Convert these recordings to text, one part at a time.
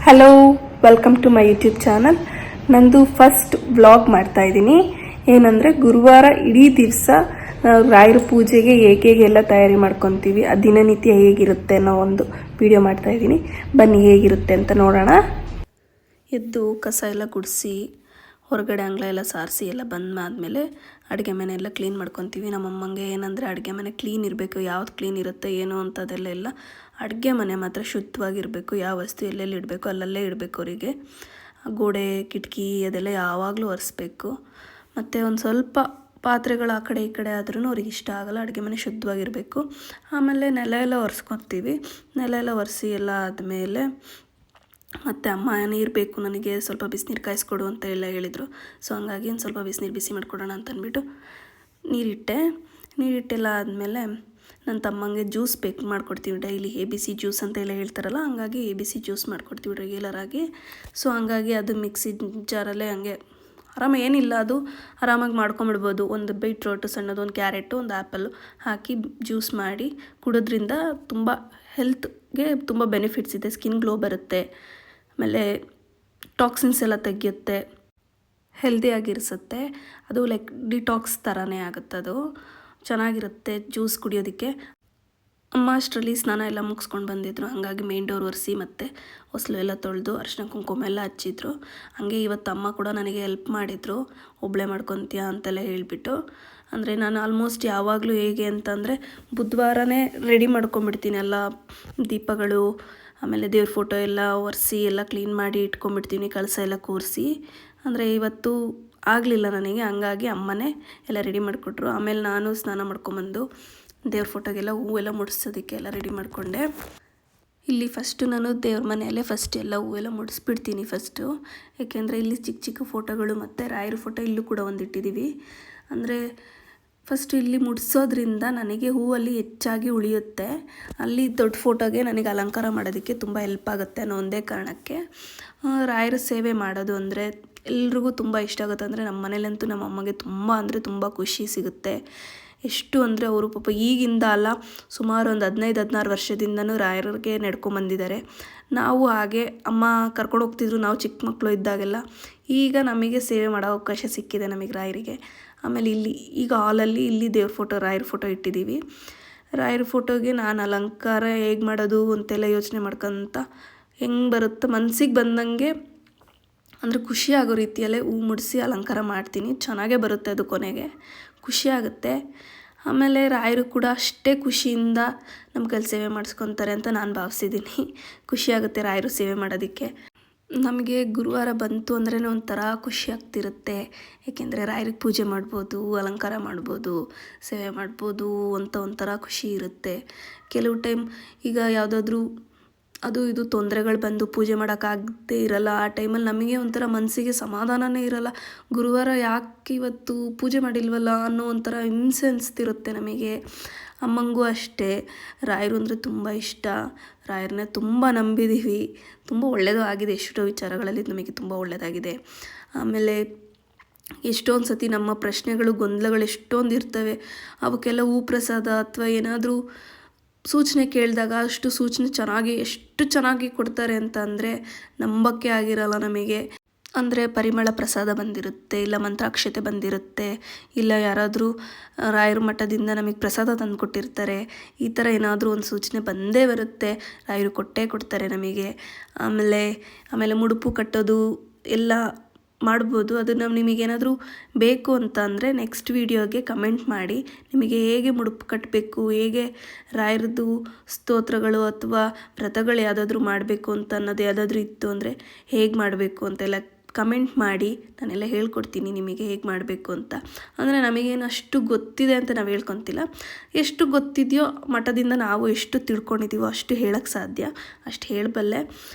Hello, welcome to my YouTube channel. ನಂದು first vlog ಮಾಡ್ತಾ ಇದ್ದೀನಿ. ಏನಂದರೆ ಗುರುವಾರ ಇಡೀ ದಿವಸ ರಾಯರ ಪೂಜೆಗೆ ಹೇಗೆಲ್ಲ ತಯಾರಿ ಮಾಡ್ಕೊತೀವಿ, ಆ ದಿನನಿತ್ಯ ಹೇಗಿರುತ್ತೆ ಅನ್ನೋ ಒಂದು ವಿಡಿಯೋ ಮಾಡ್ತಾ ಇದ್ದೀನಿ. ಬನ್ನಿ ಹೇಗಿರುತ್ತೆ ಅಂತ ನೋಡೋಣ. ಎದ್ದು ಕಸ ಎಲ್ಲ ಗುಡಿಸಿ ಹೊರಗಡೆ ಅಂಗಳ ಎಲ್ಲ ಸಾರಿಸಿ ಎಲ್ಲ ಬಂದಾದಮೇಲೆ ಅಡುಗೆ ಮನೆ ಎಲ್ಲ ಕ್ಲೀನ್ ಮಾಡ್ಕೊತೀವಿ. ನಮ್ಮಮ್ಮಂಗೆ ಏನಂದರೆ ಅಡುಗೆ ಮನೆ ಕ್ಲೀನ್ ಇರಬೇಕು, ಯಾವ್ದು ಕ್ಲೀನ್ ಇರುತ್ತೆ ಏನೋ ಅಂಥದ್ದೆಲ್ಲ ಅಡುಗೆ ಮನೆ ಮಾತ್ರ ಶುದ್ಧವಾಗಿರಬೇಕು. ಯಾವ ವಸ್ತು ಎಲ್ಲೆಲ್ಲಿ ಇಡಬೇಕು ಅಲ್ಲಲ್ಲೇ ಇಡಬೇಕು. ಅವರಿಗೆ ಗೋಡೆ ಕಿಟಕಿ ಅದೆಲ್ಲ ಯಾವಾಗಲೂ ಒರೆಸ್ಬೇಕು. ಮತ್ತು ಒಂದು ಸ್ವಲ್ಪ ಪಾತ್ರೆಗಳು ಆ ಕಡೆ ಈ ಕಡೆ ಆದ್ರೂ ಅವ್ರಿಗೆ ಇಷ್ಟ ಆಗೋಲ್ಲ. ಅಡುಗೆ ಮನೆ ಶುದ್ಧವಾಗಿರಬೇಕು. ಆಮೇಲೆ ನೆಲ ಎಲ್ಲ ಒರೆಸ್ಕೊತೀವಿ. ನೆಲ ಎಲ್ಲ ಒರೆಸಿ ಎಲ್ಲ ಆದಮೇಲೆ ಮತ್ತು ಅಮ್ಮ ನೀರು ಬೇಕು ನನಗೆ, ಸ್ವಲ್ಪ ಬಿಸಿನೀರು ಕಾಯಿಸ್ಕೊಡು ಅಂತ ಎಲ್ಲ ಹೇಳಿದರು. ಸೊ ಹಂಗಾಗಿ ಒಂದು ಸ್ವಲ್ಪ ಬಿಸಿನೀರು ಬಿಸಿ ಮಾಡಿಕೊಡೋಣ ಅಂತ ಅಂದ್ಬಿಟ್ಟು ನೀರಿಟ್ಟೆಲ್ಲ ಆದಮೇಲೆ ನನ್ನ ತಮ್ಮಂಗೆ ಜ್ಯೂಸ್ ಬೇಕು ಮಾಡಿಕೊಡ್ತೀವಿ. ಡೈಲಿ ABC ಜ್ಯೂಸ್ ಅಂತ ಎಲ್ಲ ಹೇಳ್ತಾರಲ್ಲ, ಹಂಗಾಗಿ ABC ಜ್ಯೂಸ್ ಮಾಡಿಕೊಡ್ತೀವಿ ರೆಗ್ಯುಲರಾಗಿ. ಸೊ ಹಂಗಾಗಿ ಅದು ಮಿಕ್ಸಿ ಜಾರಲ್ಲೇ ಹಂಗೆ ಏನಿಲ್ಲ, ಅದು ಆರಾಮಾಗಿ ಮಾಡ್ಕೊಂಬಿಡ್ಬೋದು. ಒಂದು ಬೀಟ್ರೋಟು ಸಣ್ಣದು, ಒಂದು ಕ್ಯಾರೆಟು, ಒಂದು ಆ್ಯಪಲ್ಲು ಹಾಕಿ ಜ್ಯೂಸ್ ಮಾಡಿ ಕುಡಿದ್ರಿಂದ ತುಂಬ ಹೆಲ್ತ್ಗೆ ತುಂಬ ಬೆನಿಫಿಟ್ಸ್ ಇದೆ. ಸ್ಕಿನ್ ಗ್ಲೋ ಬರುತ್ತೆ, ಆಮೇಲೆ ಟಾಕ್ಸಿನ್ಸ್ ಎಲ್ಲ ತೆಗೆಯುತ್ತೆ, ಹೆಲ್ದಿಯಾಗಿರಿಸುತ್ತೆ. ಅದು ಲೈಕ್ ಡಿಟಾಕ್ಸ್ ಥರನೇ ಆಗುತ್ತೆ. ಅದು ಚೆನ್ನಾಗಿರುತ್ತೆ ಜ್ಯೂಸ್ ಕುಡಿಯೋದಕ್ಕೆ. ಅಮ್ಮ ಅಷ್ಟರಲ್ಲಿ ಸ್ನಾನ ಎಲ್ಲ ಮುಗಿಸ್ಕೊಂಡು ಬಂದಿದ್ರು. ಹಾಗಾಗಿ ಮೇನ್ ಡೋರ್ ಒರೆಸಿ ಮತ್ತು ಹೊಸಲು ಎಲ್ಲ ತೊಳೆದು ಅರಿಶಿನ ಕುಂಕುಮ ಎಲ್ಲ ಹಚ್ಚಿದ್ರು. ಹಾಗೆ ಇವತ್ತು ಅಮ್ಮ ಕೂಡ ನನಗೆ ಹೆಲ್ಪ್ ಮಾಡಿದರು. ಒಬ್ಬಳೇ ಮಾಡ್ಕೊತೀಯಾ ಅಂತೆಲ್ಲ ಹೇಳಿಬಿಟ್ಟು. ಅಂದರೆ ನಾನು ಆಲ್ಮೋಸ್ಟ್ ಯಾವಾಗಲೂ ಹೇಗೆ ಅಂತಂದರೆ ಬುಧವಾರನೇ ರೆಡಿ ಮಾಡ್ಕೊಂಬಿಡ್ತೀನಿ. ಎಲ್ಲ ದೀಪಗಳು ಆಮೇಲೆ ದೇವ್ರ ಫೋಟೋ ಎಲ್ಲ ಒರೆಸಿ ಎಲ್ಲ ಕ್ಲೀನ್ ಮಾಡಿ ಇಟ್ಕೊಂಡ್ಬಿಡ್ತೀನಿ, ಕಳಸ ಎಲ್ಲ ಕೂರಿಸಿ. ಅಂದರೆ ಇವತ್ತು ಆಗಲಿಲ್ಲ ನನಗೆ, ಹಂಗಾಗಿ ಅಮ್ಮನೇ ಎಲ್ಲ ರೆಡಿ ಮಾಡಿಕೊಟ್ರು. ಆಮೇಲೆ ನಾನು ಸ್ನಾನ ಮಾಡ್ಕೊಂಬಂದು ದೇವ್ರ ಫೋಟೋಗೆಲ್ಲ ಹೂವೆಲ್ಲ ಮುಡಿಸೋದಕ್ಕೆ ಎಲ್ಲ ರೆಡಿ ಮಾಡಿಕೊಂಡೆ. ಇಲ್ಲಿ ಫಸ್ಟು ನಾನು ದೇವ್ರ ಮನೆಯಲ್ಲೇ ಎಲ್ಲ ಹೂವೆಲ್ಲ ಮುಡಿಸ್ಬಿಡ್ತೀನಿ ಫಸ್ಟು. ಏಕೆಂದರೆ ಇಲ್ಲಿ ಚಿಕ್ಕ ಚಿಕ್ಕ ಫೋಟೋಗಳು ಮತ್ತು ರಾಯರ ಫೋಟೋ ಇಲ್ಲೂ ಕೂಡ ಒಂದು ಇಟ್ಟಿದ್ದೀವಿ. ಅಂದರೆ ಫಸ್ಟು ಇಲ್ಲಿ ಮುಡಿಸೋದ್ರಿಂದ ನನಗೆ ಹೂವಲ್ಲಿ ಹೆಚ್ಚಾಗಿ ಉಳಿಯುತ್ತೆ. ಅಲ್ಲಿ ದೊಡ್ಡ ಫೋಟೋಗೆ ನನಗೆ ಅಲಂಕಾರ ಮಾಡೋದಕ್ಕೆ ತುಂಬ ಹೆಲ್ಪ್ ಆಗುತ್ತೆ ಅನ್ನೋ ಒಂದೇ ಕಾರಣಕ್ಕೆ. ರಾಯರ ಸೇವೆ ಮಾಡೋದು ಅಂದರೆ ಎಲ್ರಿಗೂ ತುಂಬ ಇಷ್ಟ ಆಗುತ್ತೆ. ಅಂದರೆ ನಮ್ಮ ಮನೇಲಂತೂ ನಮ್ಮ ಅಮ್ಮಗೆ ತುಂಬ ಅಂದರೆ ತುಂಬ ಖುಷಿ ಸಿಗುತ್ತೆ. ಎಷ್ಟು ಅಂದರೆ ಅವರು ಪಾಪ ಈಗಿಂದ ಅಲ್ಲ, ಸುಮಾರು ಒಂದು 15-16 ವರ್ಷದಿಂದನೂ ರಾಯರಿಗೆ ನಡ್ಕೊಂಬಂದಿದ್ದಾರೆ. ನಾವು ಹಾಗೆ ಅಮ್ಮ ಕರ್ಕೊಂಡು ಹೋಗ್ತಿದ್ರು ನಾವು ಚಿಕ್ಕ ಮಕ್ಕಳು ಇದ್ದಾಗೆಲ್ಲ. ಈಗ ನಮಗೆ ಸೇವೆ ಮಾಡೋ ಅವಕಾಶ ಸಿಕ್ಕಿದೆ ನಮಗೆ ರಾಯರಿಗೆ. ಆಮೇಲೆ ಈಗ ಹಾಲಲ್ಲಿ ಇಲ್ಲಿ ದೇವ್ರ ಫೋಟೋ ರಾಯರ ಫೋಟೋ ಇಟ್ಟಿದ್ದೀವಿ. ರಾಯರ ಫೋಟೋಗೆ ನಾನು ಅಲಂಕಾರ ಹೇಗೆ ಮಾಡೋದು ಅಂತೆಲ್ಲ ಯೋಚನೆ ಮಾಡ್ಕೊತ ಹೆಂಗೆ ಬರುತ್ತೋ ಮನಸ್ಸಿಗೆ ಬಂದಂಗೆ, ಅಂದರೆ ಖುಷಿ ಆಗೋ ರೀತಿಯಲ್ಲೇ ಹೂ ಮುಡಿಸಿ ಅಲಂಕಾರ ಮಾಡ್ತೀನಿ. ಚೆನ್ನಾಗೇ ಬರುತ್ತೆ, ಅದು ಕೊನೆಗೆ ಖುಷಿ ಆಗುತ್ತೆ. ಆಮೇಲೆ ರಾಯರು ಕೂಡ ಅಷ್ಟೇ ಖುಷಿಯಿಂದ ನಮ್ಮ ಕೈಲಿ ಸೇವೆ ಮಾಡಿಸ್ಕೊತಾರೆ ಅಂತ ನಾನು ಭಾವಿಸಿದ್ದೀನಿ. ಖುಷಿಯಾಗುತ್ತೆ ರಾಯರು ಸೇವೆ ಮಾಡೋದಕ್ಕೆ. ನಮಗೆ ಗುರುವಾರ ಬಂತು ಅಂದ್ರೇ ಒಂಥರ ಖುಷಿ ಆಗ್ತಿರುತ್ತೆ. ಏಕೆಂದರೆ ರಾಯರಿಗೆ ಪೂಜೆ ಮಾಡ್ಬೋದು, ಅಲಂಕಾರ ಮಾಡ್ಬೋದು, ಸೇವೆ ಮಾಡ್ಬೋದು ಅಂತ ಒಂಥರ ಖುಷಿ ಇರುತ್ತೆ. ಕೆಲವು ಟೈಮ್ ಈಗ ಯಾವುದಾದ್ರೂ ಅದು ಇದು ತೊಂದರೆಗಳು ಬಂದು ಪೂಜೆ ಮಾಡೋಕ್ಕಾಗದೇ ಇರಲ್ಲ. ಆ ಟೈಮಲ್ಲಿ ನಮಗೆ ಒಂಥರ ಮನಸ್ಸಿಗೆ ಸಮಾಧಾನವೇ ಇರಲ್ಲ. ಗುರುವಾರ ಯಾಕೆ ಇವತ್ತು ಪೂಜೆ ಮಾಡಿಲ್ವಲ್ಲ ಅನ್ನೋ ಒಂಥರ ಹಿಂಸೆ ಅನಿಸ್ತಿರುತ್ತೆ ನಮಗೆ. ಅಮ್ಮಂಗೂ ಅಷ್ಟೇ ರಾಯರು ಅಂದರೆ ತುಂಬ ಇಷ್ಟ. ರಾಯರನ್ನ ತುಂಬ ನಂಬಿದ್ದೀವಿ. ತುಂಬ ಒಳ್ಳೆಯದು ಆಗಿದೆ, ಎಷ್ಟೋ ವಿಚಾರಗಳಲ್ಲಿ ನಮಗೆ ತುಂಬ ಒಳ್ಳೆಯದಾಗಿದೆ. ಆಮೇಲೆ ಎಷ್ಟೊಂದು ಸತಿ ನಮ್ಮ ಪ್ರಶ್ನೆಗಳು ಗೊಂದಲಗಳು ಎಷ್ಟೊಂದು ಇರ್ತವೆ. ಅವಕ್ಕೆಲ್ಲ ಹೂ ಪ್ರಸಾದ ಅಥವಾ ಏನಾದರೂ ಸೂಚನೆ ಕೇಳಿದಾಗ ಅಷ್ಟು ಸೂಚನೆ ಎಷ್ಟು ಚೆನ್ನಾಗಿ ಕೊಡ್ತಾರೆ ಅಂತ ಅಂದರೆ ನಂಬಕ್ಕೆ ಆಗಿರಲ್ಲ ನಮಗೆ. ಅಂದರೆ ಪರಿಮಳ ಪ್ರಸಾದ ಬಂದಿರುತ್ತೆ, ಇಲ್ಲ ಮಂತ್ರಾಕ್ಷತೆ ಬಂದಿರುತ್ತೆ, ಇಲ್ಲ ಯಾರಾದರೂ ರಾಯರ ಮಠದಿಂದ ನಮಗೆ ಪ್ರಸಾದ ತಂದು ಕೊಟ್ಟಿರ್ತಾರೆ. ಈ ಥರ ಏನಾದರೂ ಒಂದು ಸೂಚನೆ ಬಂದೇ ಬರುತ್ತೆ. ರಾಯರು ಕೊಟ್ಟೇ ಕೊಡ್ತಾರೆ ನಮಗೆ. ಆಮೇಲೆ ಮುಡುಪು ಕಟ್ಟೋದು ಎಲ್ಲ ಮಾಡ್ಬೋದು. ಅದು ನಿಮಗೇನಾದರೂ ಬೇಕು ಅಂತ ಅಂದರೆ ನೆಕ್ಸ್ಟ್ ವೀಡಿಯೋಗೆ ಕಮೆಂಟ್ ಮಾಡಿ. ನಿಮಗೆ ಹೇಗೆ ಮುಡುಪು ಕಟ್ಟಬೇಕು, ಹೇಗೆ ರಾಯರದ್ದು ಸ್ತೋತ್ರಗಳು ಅಥವಾ ವ್ರತಗಳು ಯಾವುದಾದ್ರೂ ಮಾಡಬೇಕು ಅಂತ ಅನ್ನೋದು ಯಾವುದಾದ್ರೂ ಇತ್ತು ಅಂದರೆ ಹೇಗೆ ಮಾಡಬೇಕು ಅಂತೆಲ್ಲ ಕಮೆಂಟ್ ಮಾಡಿ. ನಾನೆಲ್ಲ ಹೇಳ್ಕೊಡ್ತೀನಿ ನಿಮಗೆ ಹೇಗೆ ಮಾಡಬೇಕು ಅಂತ. ಅಂದರೆ ನಮಗೇನು ಅಷ್ಟು ಗೊತ್ತಿದೆ ಅಂತ ನಾವು ಹೇಳ್ಕೊತಿಲ್ಲ. ಎಷ್ಟು ಗೊತ್ತಿದೆಯೋ ಮಠದಿಂದ ನಾವು ಎಷ್ಟು ತಿಳ್ಕೊಂಡಿದ್ದೀವೋ ಅಷ್ಟು ಹೇಳೋಕ್ಕೆ ಸಾಧ್ಯ, ಅಷ್ಟು ಹೇಳಬಲ್ಲೆ.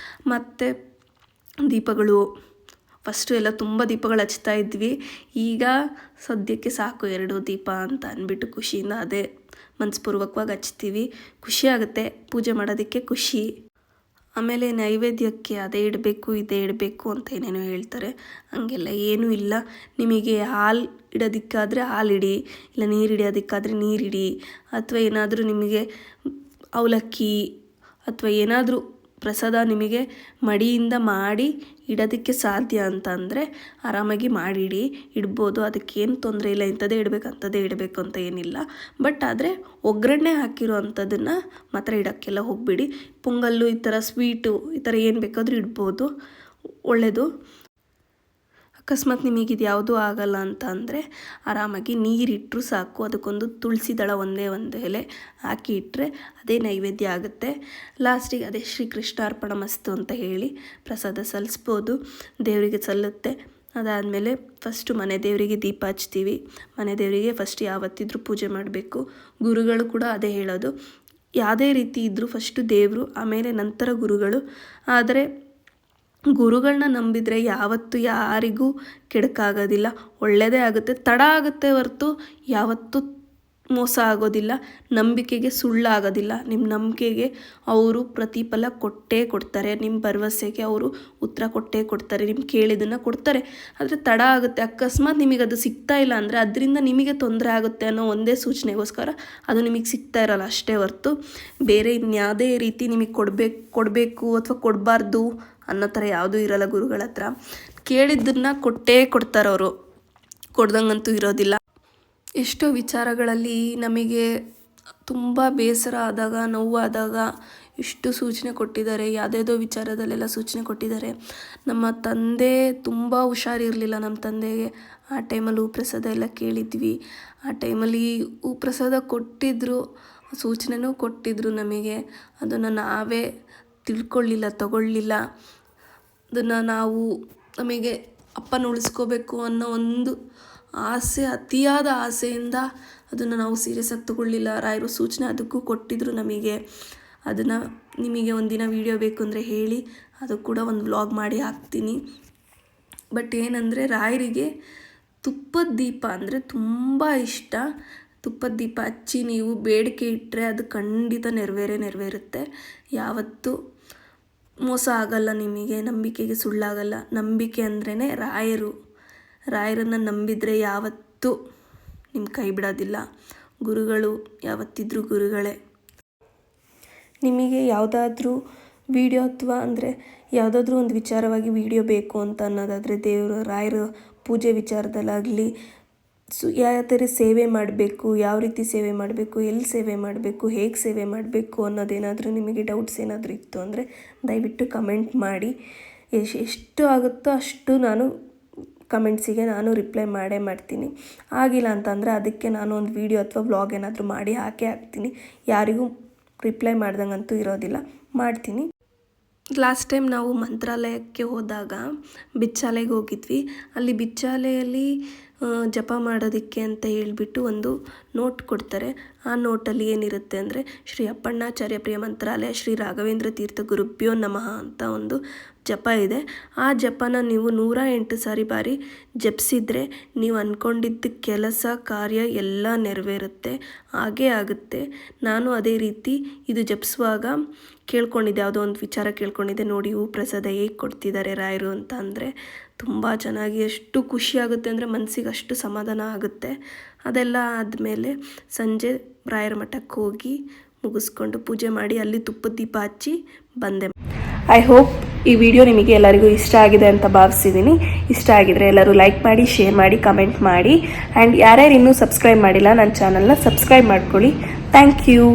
ಮತ್ತು ದೀಪಗಳು ಫಸ್ಟು ಎಲ್ಲ ತುಂಬ ದೀಪಗಳು ಹಚ್ತಾ ಇದ್ವಿ. ಈಗ ಸದ್ಯಕ್ಕೆ ಸಾಕು 2 ದೀಪ ಅಂತ ಅಂದ್ಬಿಟ್ಟು ಖುಷಿಯಿಂದ ಅದೇ ಮನಸ್ಪೂರ್ವಕವಾಗಿ ಹಚ್ತೀವಿ. ಖುಷಿ ಆಗುತ್ತೆ ಪೂಜೆ ಮಾಡೋದಕ್ಕೆ, ಖುಷಿ. ಆಮೇಲೆ ನೈವೇದ್ಯಕ್ಕೆ ಅದೇ ಇಡಬೇಕು ಇದೇ ಇಡಬೇಕು ಅಂತ ಏನೇನೋ ಹೇಳ್ತಾರೆ. ಹಂಗೆಲ್ಲ ಏನೂ ಇಲ್ಲ. ನಿಮಗೆ ಹಾಲು ಇಡೋದಕ್ಕಾದರೆ ಹಾಲಿಡಿ, ಇಲ್ಲ ನೀರು ಹಿಡಿಯೋದಕ್ಕಾದರೆ ನೀರಿಡಿ, ಅಥವಾ ಏನಾದರೂ ನಿಮಗೆ ಅವಲಕ್ಕಿ ಅಥವಾ ಏನಾದರೂ ಪ್ರಸಾದ ನಿಮಗೆ ಮಡಿಯಿಂದ ಮಾಡಿ ಇಡೋದಕ್ಕೆ ಸಾಧ್ಯ ಅಂತ ಅಂದರೆ ಆರಾಮಾಗಿ ಮಾಡಿಡಿ, ಇಡ್ಬೋದು. ಅದಕ್ಕೇನು ತೊಂದರೆ ಇಲ್ಲ, ಇಂಥದ್ದೇ ಇಡಬೇಕು ಅಂಥದ್ದೇ ಇಡಬೇಕು ಅಂತ ಏನಿಲ್ಲ. ಬಟ್ ಆದರೆ ಒಗ್ಗರಣೆ ಹಾಕಿರೋ ಅಂಥದ್ದನ್ನು ಮಾತ್ರ ಇಡೋಕ್ಕೆಲ್ಲ ಹೋಗಬೇಡಿ. ಪೊಂಗಲ್ಲು ಈ ಥರ ಸ್ವೀಟು ಈ ಥರ ಏನು ಬೇಕಾದರೂ ಇಡ್ಬೋದು, ಒಳ್ಳೆಯದು. ಅಕಸ್ಮಾತ್ ನಿಮಗಿದು ಯಾವುದೂ ಆಗಲ್ಲ ಅಂತ ಅಂದರೆ ಆರಾಮಾಗಿ ನೀರಿಟ್ಟರು ಸಾಕು. ಅದಕ್ಕೊಂದು ತುಳಸಿ ದಳ ಒಂದೇ ಒಂದು ಎಲೆ ಹಾಕಿ ಇಟ್ಟರೆ ಅದೇ ನೈವೇದ್ಯ ಆಗುತ್ತೆ. ಲಾಸ್ಟಿಗೆ ಅದೇ ಶ್ರೀಕೃಷ್ಣಾರ್ಪಣ ಮಸ್ತು ಅಂತ ಹೇಳಿ ಪ್ರಸಾದ ಸಲ್ಲಿಸ್ಬೋದು, ದೇವರಿಗೆ ಸಲ್ಲುತ್ತೆ. ಅದಾದಮೇಲೆ ಫಸ್ಟು ಮನೆ ದೇವರಿಗೆ ದೀಪ ಹಚ್ತೀವಿ. ಮನೆ ದೇವರಿಗೆ ಫಸ್ಟ್ ಯಾವತ್ತಿದ್ರೂ ಪೂಜೆ ಮಾಡಬೇಕು. ಗುರುಗಳು ಕೂಡ ಅದೇ ಹೇಳೋದು, ಯಾವುದೇ ರೀತಿ ಇದ್ದರೂ ಫಸ್ಟು ದೇವರು, ಆಮೇಲೆ ನಂತರ ಗುರುಗಳು. ಆದರೆ ಗುರುಗಳನ್ನ ನಂಬಿದರೆ ಯಾವತ್ತೂ ಯಾರಿಗೂ ಕೆಡಕಾಗೋದಿಲ್ಲ, ಒಳ್ಳೆಯದೇ ಆಗುತ್ತೆ. ತಡ ಆಗುತ್ತೆ ಹೊರತು ಯಾವತ್ತೂ ಮೋಸ ಆಗೋದಿಲ್ಲ. ನಂಬಿಕೆಗೆ ಸುಳ್ಳಾಗೋದಿಲ್ಲ. ನಿಮ್ಮ ನಂಬಿಕೆಗೆ ಅವರು ಪ್ರತಿಫಲ ಕೊಟ್ಟೇ ಕೊಡ್ತಾರೆ. ನಿಮ್ಮ ಭರವಸೆಗೆ ಅವರು ಉತ್ತರ ಕೊಟ್ಟೇ ಕೊಡ್ತಾರೆ. ನಿಮ್ಮ ಕೇಳಿದ್ದನ್ನು ಕೊಡ್ತಾರೆ. ಆದರೆ ತಡ ಆಗುತ್ತೆ. ಅಕಸ್ಮಾತ್ ನಿಮಗೆ ಅದು ಸಿಗ್ತಾ ಇಲ್ಲ ಅಂದರೆ ಅದರಿಂದ ನಿಮಗೆ ತೊಂದರೆ ಆಗುತ್ತೆ ಅನ್ನೋ ಒಂದೇ ಸೂಚನೆಗೋಸ್ಕರ ಅದು ನಿಮಗೆ ಸಿಗ್ತಾ ಇರೋಲ್ಲ ಅಷ್ಟೇ ಹೊರತು ಬೇರೆ ಇನ್ಯಾವುದೇ ರೀತಿ ನಿಮಗೆ ಕೊಡಬೇಕು ಅಥವಾ ಕೊಡಬಾರ್ದು ಅನ್ನೋ ಥರ ಯಾವುದೂ ಇರೋಲ್ಲ. ಗುರುಗಳ ಹತ್ರ ಕೇಳಿದ್ದನ್ನು ಕೊಟ್ಟೇ ಕೊಡ್ತಾರೆ ಅವರು, ಕೊಡ್ದಂಗಂತೂ ಇರೋದಿಲ್ಲ. ಎಷ್ಟೋ ವಿಚಾರಗಳಲ್ಲಿ ನಮಗೆ ತುಂಬ ಬೇಸರ ಆದಾಗ, ನೋವಾದಾಗ ಇಷ್ಟು ಸೂಚನೆ ಕೊಟ್ಟಿದ್ದಾರೆ. ಯಾವುದೇದೋ ವಿಚಾರದಲ್ಲೆಲ್ಲ ಸೂಚನೆ ಕೊಟ್ಟಿದ್ದಾರೆ. ನಮ್ಮ ತಂದೆ ತುಂಬ ಹುಷಾರಿರಲಿಲ್ಲ. ನಮ್ಮ ತಂದೆಗೆ ಆ ಟೈಮಲ್ಲಿ ಪ್ರಸಾದ ಎಲ್ಲ ಕೇಳಿದ್ವಿ. ಆ ಟೈಮಲ್ಲಿ ಪ್ರಸಾದ ಕೊಟ್ಟಿದ್ದರು, ಸೂಚನೆನೂ ಕೊಟ್ಟಿದ್ದರು ನಮಗೆ. ಅದನ್ನು ನಾವೇ ತಿಳ್ಕೊಳ್ಳಿಲ್ಲ, ತಗೊಳ್ಳಿಲ್ಲ. ಅದನ್ನು ನಮಗೆ ಅಪ್ಪನ ಉಳಿಸ್ಕೋಬೇಕು ಅನ್ನೋ ಒಂದು ಆಸೆ, ಅತಿಯಾದ ಆಸೆಯಿಂದ ಅದನ್ನು ನಾವು ಸೀರಿಯಸ್ಸಾಗಿ ತಗೊಳ್ಳಿಲ್ಲ. ರಾಯರು ಸೂಚನೆ ಅದಕ್ಕೂ ಕೊಟ್ಟಿದ್ದರು ನಮಗೆ. ಅದನ್ನು ನಿಮಗೆ ಒಂದಿನ ವೀಡಿಯೋ ಬೇಕು ಅಂದರೆ ಹೇಳಿ, ಅದು ಕೂಡ ಒಂದು ವ್ಲಾಗ್ ಮಾಡಿ ಹಾಕ್ತೀನಿ. ಬಟ್ ಏನಂದರೆ ರಾಯರಿಗೆ ತುಪ್ಪದ ದೀಪ ಅಂದರೆ ತುಂಬ ಇಷ್ಟ. ತುಪ್ಪದ ದೀಪ ಹಚ್ಚಿ ನೀವು ಬೇಡಿಕೆ ಇಟ್ಟರೆ ಅದು ಖಂಡಿತ ನೆರವೇರುತ್ತೆ. ಯಾವತ್ತೂ ಮೋಸ ಆಗಲ್ಲ ನಿಮಗೆ, ನಂಬಿಕೆಗೆ ಸುಳ್ಳಾಗಲ್ಲ. ನಂಬಿಕೆ ಅಂದ್ರೇ ರಾಯರನ್ನು ನಂಬಿದರೆ ಯಾವತ್ತೂ ನಿಮ್ಮ ಕೈ ಬಿಡೋದಿಲ್ಲ. ಗುರುಗಳು ಯಾವತ್ತಿದ್ರೂ ಗುರುಗಳೇ. ನಿಮಗೆ ಯಾವುದಾದ್ರೂ ವಿಡಿಯೋ ಅಥವಾ ಅಂದರೆ ಯಾವುದಾದ್ರೂ ಒಂದು ವಿಚಾರವಾಗಿ ವಿಡಿಯೋ ಬೇಕು ಅಂತ ಅನ್ನೋದಾದರೆ ದೇವರು ರಾಯರ ಪೂಜೆ ವಿಚಾರದಲ್ಲಾಗಲಿ, ಯಾವ ಥರ ಸೇವೆ ಮಾಡಬೇಕು, ಯಾವ ರೀತಿ ಸೇವೆ ಮಾಡಬೇಕು, ಎಲ್ಲಿ ಸೇವೆ ಮಾಡಬೇಕು, ಹೇಗೆ ಸೇವೆ ಮಾಡಬೇಕು ಅನ್ನೋದೇನಾದರೂ ನಿಮಗೆ ಡೌಟ್ಸ್ ಏನಾದರೂ ಇತ್ತು ಅಂದರೆ ದಯವಿಟ್ಟು ಕಮೆಂಟ್ ಮಾಡಿ. ಎಷ್ಟು ಆಗುತ್ತೋ ಅಷ್ಟು ನಾನು ಕಮೆಂಟ್ಸಿಗೆ ನಾನು ರಿಪ್ಲೈ ಮಾಡ್ತೀನಿ. ಆಗಿಲ್ಲ ಅಂತಂದರೆ ಅದಕ್ಕೆ ನಾನು ಒಂದು ವೀಡಿಯೋ ಅಥವಾ ವ್ಲಾಗ್ ಏನಾದರೂ ಮಾಡಿ ಹಾಕ್ತೀನಿ. ಯಾರಿಗೂ ರಿಪ್ಲೈ ಮಾಡ್ದಂಗಂತೂ ಇರೋದಿಲ್ಲ, ಮಾಡ್ತೀನಿ. ಲಾಸ್ಟ್ ಟೈಮ್ ನಾವು ಮಂತ್ರಾಲಯಕ್ಕೆ ಹೋದಾಗ ಬಿಚ್ಚಾಲೆಗೆ ಹೋಗಿದ್ವಿ. ಅಲ್ಲಿ ಬಿಚ್ಚಾಲೆಯಲ್ಲಿ ಜಪ ಮಾಡೋದಕ್ಕೆ ಅಂತ ಹೇಳಿಬಿಟ್ಟು ಒಂದು ನೋಟ್ ಕೊಡ್ತಾರೆ. ಆ ನೋಟಲ್ಲಿ ಏನಿರುತ್ತೆ ಅಂದರೆ ಶ್ರೀ ಅಪ್ಪಣ್ಣಾಚಾರ್ಯ ಪ್ರಿಯ ಮಂತ್ರಾಲಯ ಶ್ರೀ ರಾಘವೇಂದ್ರ ತೀರ್ಥ ಗುರುಭ್ಯೋ ನಮಃ ಅಂತ ಒಂದು ಜಪ ಇದೆ. ಆ ಜಪನ ನೀವು 108 ಬಾರಿ ಜಪಿಸಿದರೆ ನೀವು ಅಂದ್ಕೊಂಡಿದ್ದ ಕೆಲಸ ಕಾರ್ಯ ಎಲ್ಲ ನೆರವೇರುತ್ತೆ, ಹಾಗೇ ಆಗುತ್ತೆ. ನಾನು ಅದೇ ರೀತಿ ಇದು ಜಪಿಸುವಾಗ ಕೇಳ್ಕೊಂಡಿದ್ದೆ, ಯಾವುದೋ ಒಂದು ವಿಚಾರ ಕೇಳ್ಕೊಂಡಿದ್ದೆ. ನೋಡಿ ಪ್ರಸಾದ ಹೇಗೆ ಕೊಡ್ತಿದ್ದಾರೆ ರಾಯರು ಅಂತ ಅಂದರೆ ತುಂಬ ಚೆನ್ನಾಗಿ, ಎಷ್ಟು ಖುಷಿಯಾಗುತ್ತೆ ಅಂದರೆ ಮನಸ್ಸಿಗೆ ಅಷ್ಟು ಸಮಾಧಾನ ಆಗುತ್ತೆ. ಅದೆಲ್ಲ ಆದಮೇಲೆ ಸಂಜೆ ರಾಯರ ಮಠಕ್ಕೆ ಹೋಗಿ ಮುಗಿಸ್ಕೊಂಡು ಪೂಜೆ ಮಾಡಿ ಅಲ್ಲಿ ತುಪ್ಪದ ದೀಪ ಹಚ್ಚಿ ಬಂದೆ. ಐ ಹೋಪ್ ಈ ವಿಡಿಯೋ ನಿಮಗೆ ಎಲ್ಲರಿಗೂ ಇಷ್ಟ ಆಗಿದೆ ಅಂತ ಭಾವಿಸಿದ್ದೀನಿ. ಇಷ್ಟ ಆಗಿದರೆ ಎಲ್ಲರೂ ಲೈಕ್ ಮಾಡಿ, ಶೇರ್ ಮಾಡಿ, ಕಮೆಂಟ್ ಮಾಡಿ. ಆ್ಯಂಡ್ ಯಾರ್ಯಾರು ಇನ್ನೂ ಸಬ್ಸ್ಕ್ರೈಬ್ ಮಾಡಿಲ್ಲ ನನ್ನ ಚಾನಲ್ನ ಸಬ್ಸ್ಕ್ರೈಬ್ ಮಾಡ್ಕೊಳ್ಳಿ. Thank you.